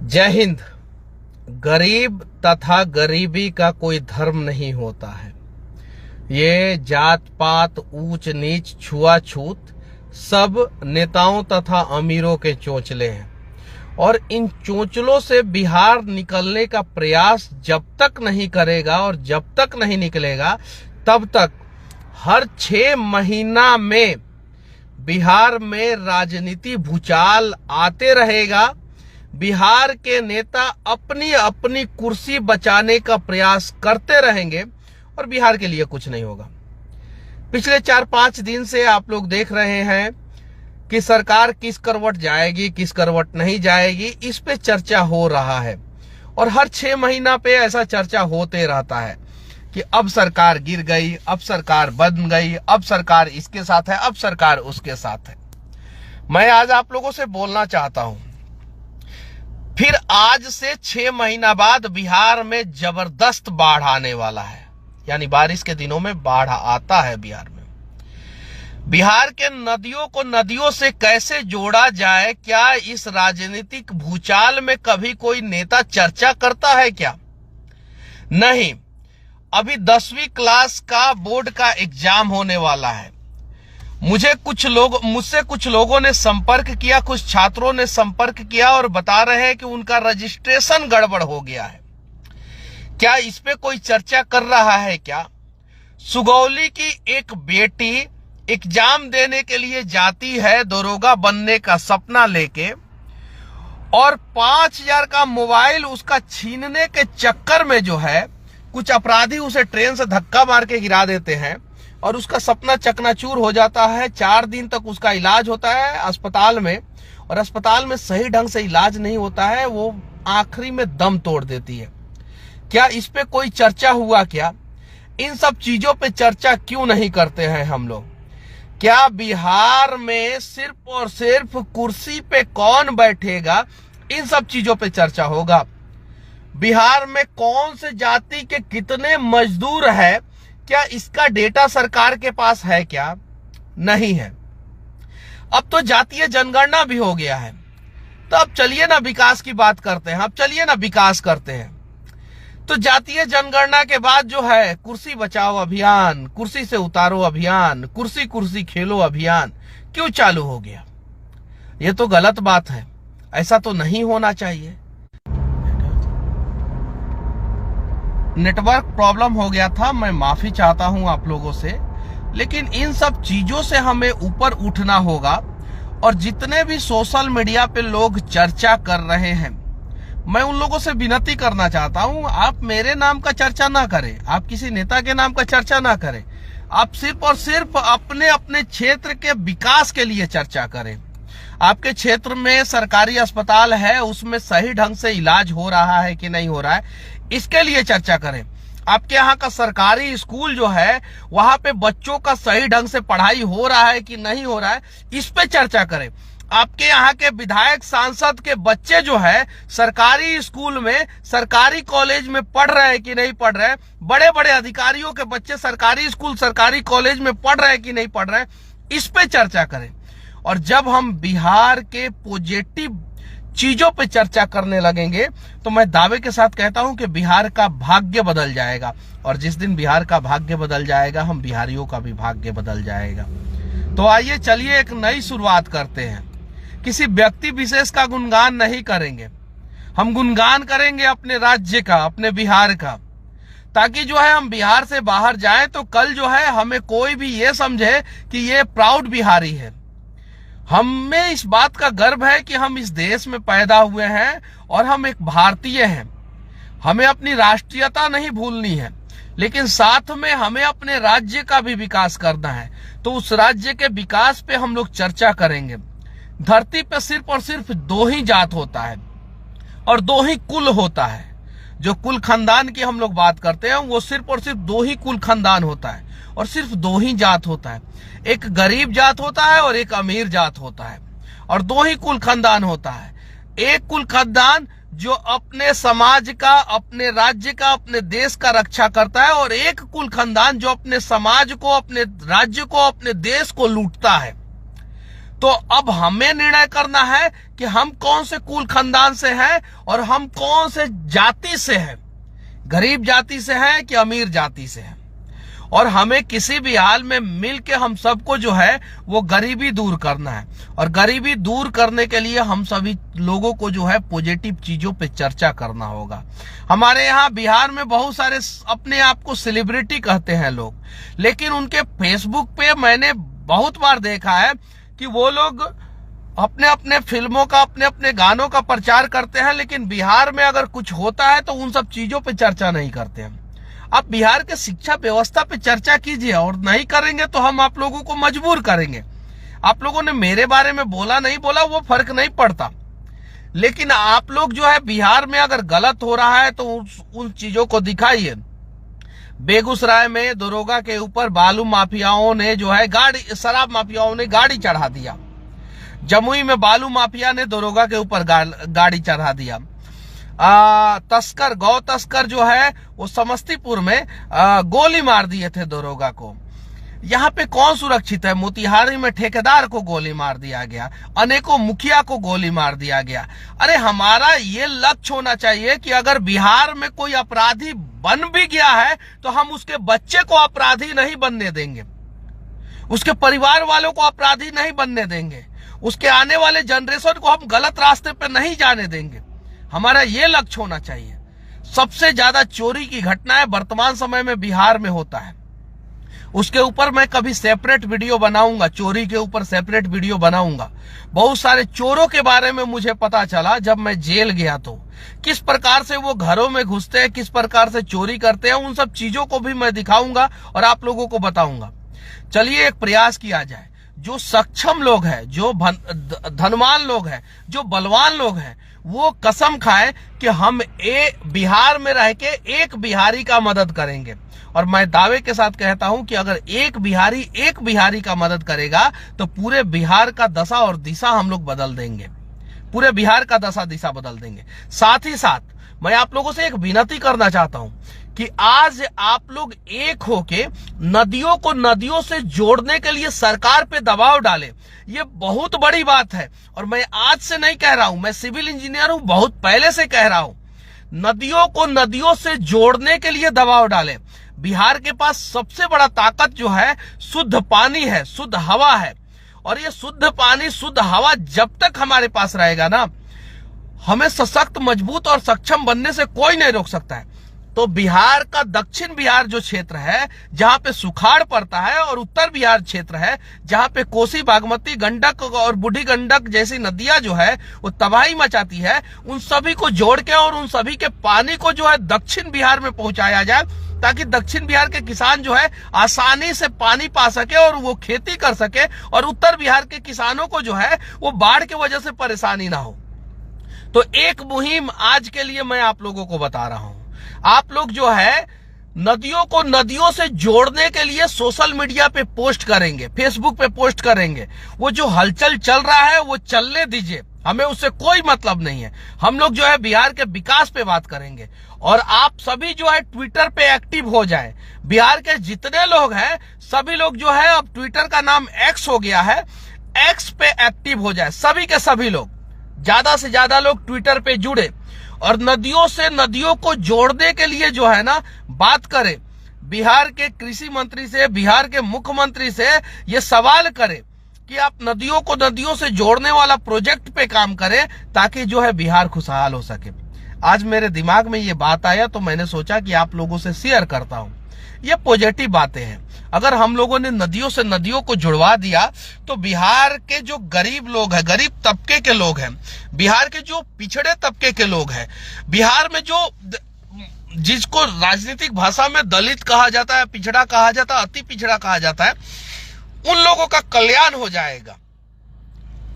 जय हिंद। गरीब तथा गरीबी का कोई धर्म नहीं होता है। ये जात पात, ऊंच नीच, छुआछूत सब नेताओं तथा अमीरों के चोंचले हैं और इन चोंचलों से बिहार निकलने का प्रयास जब तक नहीं करेगा और जब तक नहीं निकलेगा तब तक हर 6 महीना में बिहार में राजनीति भूचाल आते रहेगा। बिहार के नेता अपनी अपनी कुर्सी बचाने का प्रयास करते रहेंगे और बिहार के लिए कुछ नहीं होगा। पिछले 4-5 दिन से आप लोग देख रहे हैं कि सरकार किस करवट जाएगी, किस करवट नहीं जाएगी, इस पे चर्चा हो रहा है और हर 6 महीना पे ऐसा चर्चा होते रहता है कि अब सरकार गिर गई, अब सरकार बन गई, अब सरकार इसके साथ है, अब सरकार उसके साथ है। मैं आज आप लोगों से बोलना चाहता हूं, फिर आज से 6 महीना बाद बिहार में जबरदस्त बाढ़ आने वाला है। यानी बारिश के दिनों में बाढ़ आता है बिहार में। बिहार के नदियों को नदियों से कैसे जोड़ा जाए, क्या इस राजनीतिक भूचाल में कभी कोई नेता चर्चा करता है क्या? नहीं। अभी 10वीं क्लास का बोर्ड का एग्जाम होने वाला है। मुझसे कुछ लोगों ने संपर्क किया, कुछ छात्रों ने संपर्क किया और बता रहे हैं कि उनका रजिस्ट्रेशन गड़बड़ हो गया है। क्या इस पे कोई चर्चा कर रहा है क्या? सुगौली की एक बेटी एग्जाम देने के लिए जाती है दरोगा बनने का सपना लेके और 5000 का मोबाइल उसका छीनने के चक्कर में जो है कुछ अपराधी उसे ट्रेन से धक्का मार के गिरा देते हैं और उसका सपना चकनाचूर हो जाता है। 4 दिन तक उसका इलाज होता है अस्पताल में और अस्पताल में सही ढंग से इलाज नहीं होता है, वो आखिरी में दम तोड़ देती है। क्या इस पे कोई चर्चा हुआ क्या? इन सब चीजों पे चर्चा क्यों नहीं करते हैं हम लोग? क्या बिहार में सिर्फ और सिर्फ कुर्सी पे कौन बैठेगा, इन सब चीजों पे चर्चा होगा? बिहार में कौन से जाति के कितने मजदूर है, क्या इसका डेटा सरकार के पास है क्या? नहीं है। अब तो जातीय जनगणना भी हो गया है, तो अब चलिए ना विकास की बात करते हैं। अब चलिए ना विकास करते हैं। तो जातीय जनगणना के बाद जो है कुर्सी बचाओ अभियान, कुर्सी से उतारो अभियान, कुर्सी कुर्सी खेलो अभियान क्यों चालू हो गया? ये तो गलत बात है, ऐसा तो नहीं होना चाहिए। नेटवर्क प्रॉब्लम हो गया था, मैं माफी चाहता हूं आप लोगों से, लेकिन इन सब चीजों से हमें ऊपर उठना होगा। और जितने भी सोशल मीडिया पे लोग चर्चा कर रहे हैं, मैं उन लोगों से विनती करना चाहता हूं, आप मेरे नाम का चर्चा ना करें, आप किसी नेता के नाम का चर्चा ना करें, आप सिर्फ और सिर्फ अपने अपने क्षेत्र के विकास के लिए चर्चा करें। आपके क्षेत्र में सरकारी अस्पताल है, उसमें सही ढंग से इलाज हो रहा है कि नहीं हो रहा है, इसके लिए चर्चा करें। आपके यहाँ का सरकारी स्कूल जो है वहां पे बच्चों का सही ढंग से पढ़ाई हो रहा है कि नहीं हो रहा है, इस पे चर्चा करें। आपके यहाँ के विधायक सांसद के बच्चे जो है सरकारी स्कूल में, सरकारी कॉलेज में पढ़ रहे हैं कि नहीं पढ़ रहे हैं, बड़े बड़े अधिकारियों के बच्चे सरकारी स्कूल, सरकारी कॉलेज में पढ़ रहे हैं कि नहीं पढ़ रहे हैं, इस पे चर्चा करें। और जब हम बिहार के पॉजिटिव चीजों पे चर्चा करने लगेंगे तो मैं दावे के साथ कहता हूं कि बिहार का भाग्य बदल जाएगा। और जिस दिन बिहार का भाग्य बदल जाएगा, हम बिहारियों का भी भाग्य बदल जाएगा। तो आइए चलिए एक नई शुरुआत करते हैं। किसी व्यक्ति विशेष का गुणगान नहीं करेंगे, हम गुणगान करेंगे अपने राज्य का, अपने बिहार का, ताकि जो है हम बिहार से बाहर जाएं तो कल जो है हमें कोई भी ये समझे कि ये प्राउड बिहारी है। हमें इस बात का गर्व है कि हम इस देश में पैदा हुए हैं और हम एक भारतीय हैं। हमें अपनी राष्ट्रीयता नहीं भूलनी है, लेकिन साथ में हमें अपने राज्य का भी विकास करना है। तो उस राज्य के विकास पे हम लोग चर्चा करेंगे। धरती पे सिर्फ और सिर्फ 2 ही जात होता है और 2 ही कुल होता है। जो कुल खानदान की हम लोग बात करते हैं वो सिर्फ और सिर्फ 2 ही कुल खानदान होता है और सिर्फ 2 ही जात होता है। एक गरीब जात होता है और एक अमीर जात होता है और 2 ही कुल खानदान होता है। एक कुल खानदान जो अपने समाज का, अपने राज्य का, अपने देश का रक्षा करता है और एक कुल खानदान जो अपने समाज को, अपने राज्य को, अपने देश को लूटता है। तो अब हमें निर्णय करना है कि हम कौन से कुल खानदान से हैं और हम कौन से जाति से हैं, गरीब जाति से हैं कि अमीर जाति से हैं। और हमें किसी भी हाल में मिलके हम सबको जो है वो गरीबी दूर करना है। और गरीबी दूर करने के लिए हम सभी लोगों को जो है पॉजिटिव चीजों पे चर्चा करना होगा। हमारे यहाँ बिहार में बहुत सारे अपने आप को सेलिब्रिटी कहते हैं लोग, लेकिन उनके फेसबुक पे मैंने बहुत बार देखा है कि वो लोग अपने अपने फिल्मों का, अपने अपने गानों का प्रचार करते हैं, लेकिन बिहार में अगर कुछ होता है तो उन सब चीजों पे चर्चा नहीं करते हैं। आप बिहार के शिक्षा व्यवस्था पे चर्चा कीजिए, और नहीं करेंगे तो हम आप लोगों को मजबूर करेंगे। आप लोगों ने मेरे बारे में बोला नहीं बोला वो फर्क नहीं पड़ता, लेकिन आप लोग जो है बिहार में अगर गलत हो रहा है तो उन चीजों को दिखाइए। बेगूसराय में दरोगा के ऊपर बालू माफियाओं ने जो है शराब माफियाओं ने गाड़ी चढ़ा दिया। जमुई में बालू माफिया ने दरोगा के ऊपर गाड़ी चढ़ा दिया। गौ तस्कर जो है वो समस्तीपुर में गोली मार दिए थे दरोगा को। यहाँ पे कौन सुरक्षित है? मोतिहारी में ठेकेदार को गोली मार दिया गया, अनेकों मुखिया को गोली मार दिया गया। अरे हमारा ये लक्ष्य होना चाहिए कि अगर बिहार में कोई अपराधी बन भी गया है तो हम उसके बच्चे को अपराधी नहीं बनने देंगे, उसके परिवार वालों को अपराधी नहीं बनने देंगे, उसके आने वाले जनरेशन को हम गलत रास्ते पे नहीं जाने देंगे। हमारा ये लक्ष्य होना चाहिए। सबसे ज्यादा चोरी की घटनाएं वर्तमान समय में बिहार में होता है। उसके ऊपर मैं कभी सेपरेट वीडियो बनाऊंगा, चोरी के ऊपर सेपरेट वीडियो बनाऊंगा। बहुत सारे चोरों के बारे में मुझे पता चला जब मैं जेल गया, तो किस प्रकार से वो घरों में घुसते हैं, किस प्रकार से चोरी करते हैं, उन सब चीजों को भी मैं दिखाऊंगा और आप लोगों को बताऊंगा। चलिए एक प्रयास किया जाए। जो सक्षम लोग हैं, जो धनवान लोग हैं, जो बलवान लोग हैं, वो कसम खाए कि हम बिहार में रह के एक बिहारी का मदद करेंगे। और मैं दावे के साथ कहता हूं कि अगर एक बिहारी का मदद करेगा तो पूरे बिहार का दशा और दिशा हम लोग बदल देंगे, पूरे बिहार का दशा दिशा बदल देंगे। साथ ही साथ मैं आप लोगों से एक विनती करना चाहता हूं कि आज आप लोग एक होके नदियों को नदियों से जोड़ने के लिए सरकार पे दबाव डालें। ये बहुत बड़ी बात है और मैं आज से नहीं कह रहा हूं, मैं सिविल इंजीनियर हूं, बहुत पहले से कह रहा हूं। नदियों को नदियों से जोड़ने के लिए दबाव डालें। बिहार के पास सबसे बड़ा ताकत जो है शुद्ध पानी है, शुद्ध हवा है, और ये शुद्ध पानी, शुद्ध हवा जब तक हमारे पास रहेगा ना, हमें सशक्त, मजबूत और सक्षम बनने से कोई नहीं रोक सकता है। तो बिहार का दक्षिण बिहार जो क्षेत्र है जहां पे सुखाड़ पड़ता है, और उत्तर बिहार क्षेत्र है जहां पे कोसी, बागमती, गंडक और बूढ़ी गंडक जैसी नदियां जो है वो तबाही मचाती है, उन सभी को जोड़ के और उन सभी के पानी को जो है दक्षिण बिहार में पहुंचाया जाए, ताकि दक्षिण बिहार के किसान जो है आसानी से पानी पा सके और वो खेती कर सके, और उत्तर बिहार के किसानों को जो है वो बाढ़ की वजह से परेशानी ना हो। तो एक मुहिम आज के लिए मैं आप लोगों को बता रहा हूं। आप लोग जो है नदियों को नदियों से जोड़ने के लिए सोशल मीडिया पे पोस्ट करेंगे, फेसबुक पे पोस्ट करेंगे। वो जो हलचल चल रहा है वो चलने दीजिए, हमें उससे कोई मतलब नहीं है। हम लोग जो है बिहार के विकास पे बात करेंगे। और आप सभी जो है ट्विटर पे एक्टिव हो जाएं। बिहार के जितने लोग हैं सभी लोग जो है, अब ट्विटर का नाम एक्स हो गया है, एक्स पे एक्टिव हो जाए। सभी के सभी लोग, ज्यादा से ज्यादा लोग ट्विटर पे जुड़े और नदियों से नदियों को जोड़ने के लिए जो है ना बात करें। बिहार के कृषि मंत्री से, बिहार के मुख्यमंत्री से ये सवाल करें कि आप नदियों को नदियों से जोड़ने वाला प्रोजेक्ट पे काम करें, ताकि जो है बिहार खुशहाल हो सके। आज मेरे दिमाग में ये बात आया तो मैंने सोचा कि आप लोगों से शेयर करता हूं। ये पॉजिटिव बातें हैं। अगर हम लोगों ने नदियों से नदियों को जुड़वा दिया तो बिहार के जो गरीब लोग हैं, गरीब तबके के लोग हैं, बिहार के जो पिछड़े तबके के लोग हैं, बिहार में जो जिसको राजनीतिक भाषा में दलित कहा जाता है, पिछड़ा कहा जाता है, अति पिछड़ा कहा जाता है, उन लोगों का कल्याण हो जाएगा,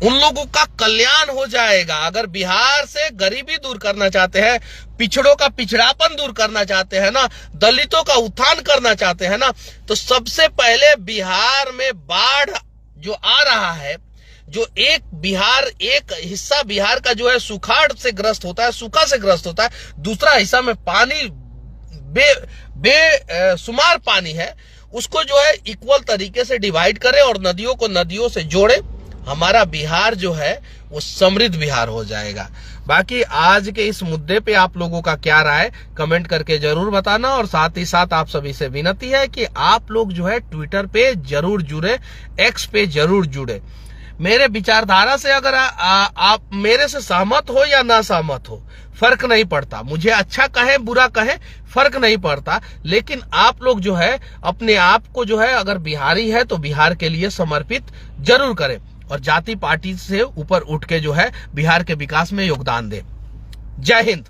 उन लोगों का कल्याण हो जाएगा। अगर बिहार से गरीबी दूर करना चाहते हैं, पिछड़ों का पिछड़ापन दूर करना चाहते हैं ना, दलितों का उत्थान करना चाहते हैं ना, तो सबसे पहले बिहार में बाढ़ जो आ रहा है, जो एक हिस्सा बिहार का जो है सुखाड़ से ग्रस्त होता है, सूखा से ग्रस्त होता है, दूसरा हिस्सा में पानी बेसुमार पानी है, उसको जो है इक्वल तरीके से डिवाइड करें और नदियों को नदियों से जोड़े। हमारा बिहार जो है वो समृद्ध बिहार हो जाएगा। बाकी आज के इस मुद्दे पे आप लोगों का क्या राय कमेंट करके जरूर बताना, और साथ ही साथ आप सभी से विनती है कि आप लोग जो है ट्विटर पे जरूर जुड़े, एक्स पे जरूर जुड़े। मेरे विचारधारा से अगर आप मेरे से सहमत हो या ना सहमत हो, फर्क नहीं पड़ता, मुझे अच्छा कहे बुरा कहे फर्क नहीं पड़ता, लेकिन आप लोग जो है अपने आप को जो है अगर बिहारी है तो बिहार के लिए समर्पित जरूर करें और जाति पार्टी से ऊपर उठ के जो है बिहार के विकास में योगदान दें। जय हिंद।